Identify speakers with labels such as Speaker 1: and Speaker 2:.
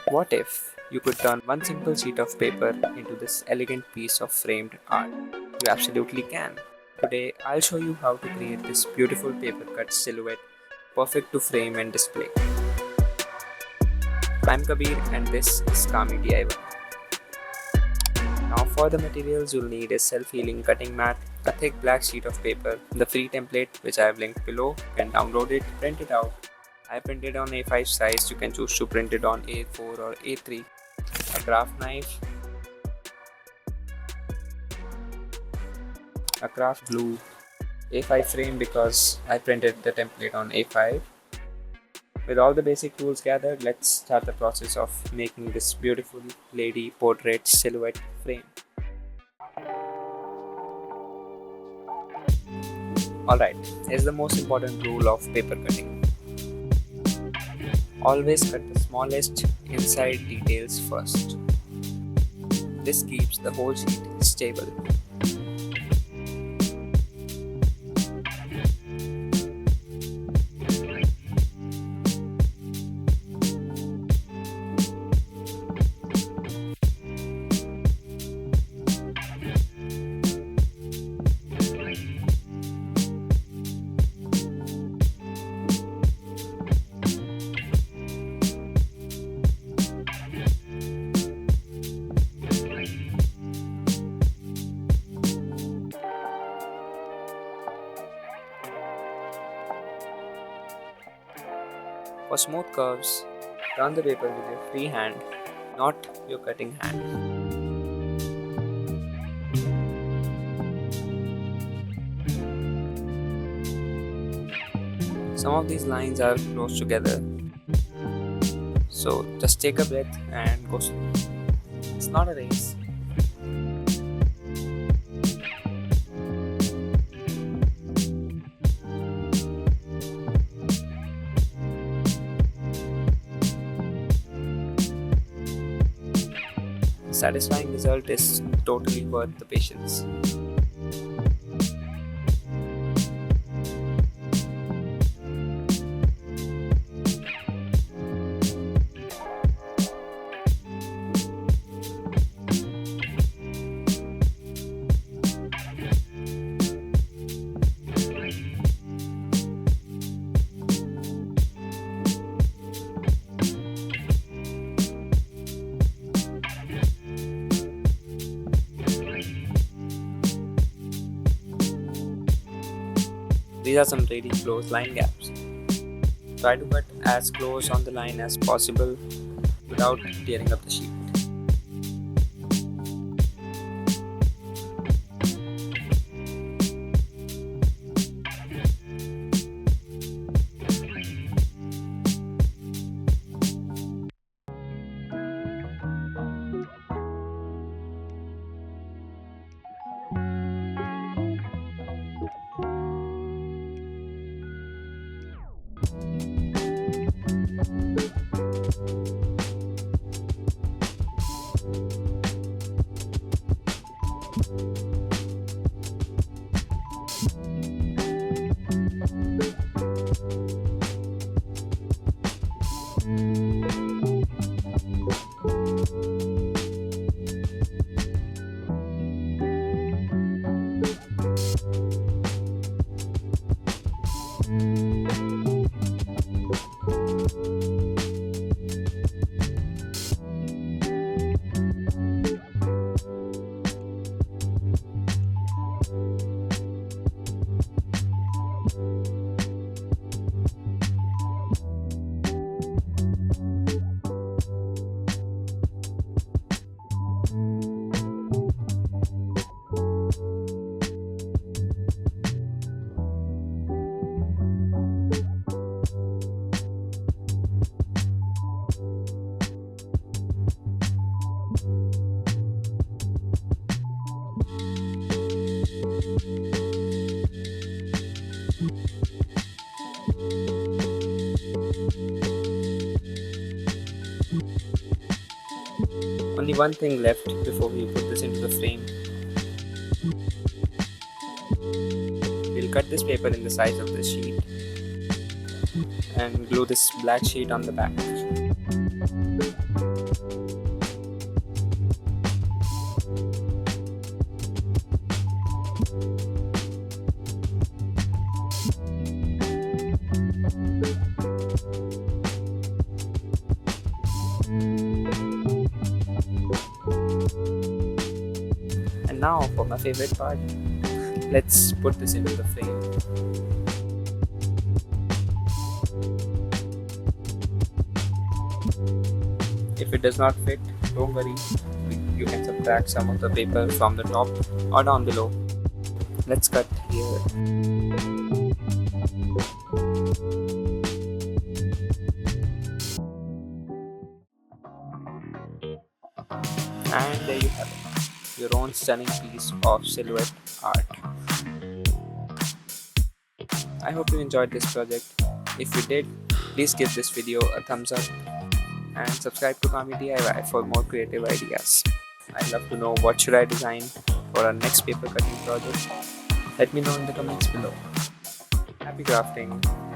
Speaker 1: What if you could turn one simple sheet of paper into this elegant piece of framed art? You absolutely can. Today, I'll show you how to create this beautiful paper cut silhouette perfect to frame and display. I'm Kabir and this is Kami DIY. Now for the materials you'll need a self-healing cutting mat, a thick black sheet of paper, the free template which I have linked below. You can download it, print it out. I printed on A5 size, you can choose to print it on A4 or A3, a craft knife, a craft glue, A5 frame because I printed the template on A5. With all the basic tools gathered, let's start the process of making this beautiful lady portrait silhouette frame. Alright, here's the most important rule of paper cutting. Always cut the smallest inside details first. This keeps the whole sheet stable. For smooth curves, turn the paper with your free hand, not your cutting hand. Some of these lines are close together, so just take a breath and go slow. It's not a race. The satisfying result is totally worth the patience. These are some really close line gaps. Try to cut as close on the line as possible without tearing up the sheet. Only one thing left before we put this into the frame. We'll cut this paper in the size of this sheet and glue this black sheet on the back. now for my favorite part. Let's put this into the frame. If it does not fit, don't worry, you can subtract some of the paper from the top or down below. Let's cut here. And there you have it, your own stunning piece of silhouette art. I hope you enjoyed this project. If you did, please give this video a thumbs up and subscribe to Kami DIY for more creative ideas. I'd love to know what should I design for our next paper cutting project. Let me know in the comments below. Happy crafting!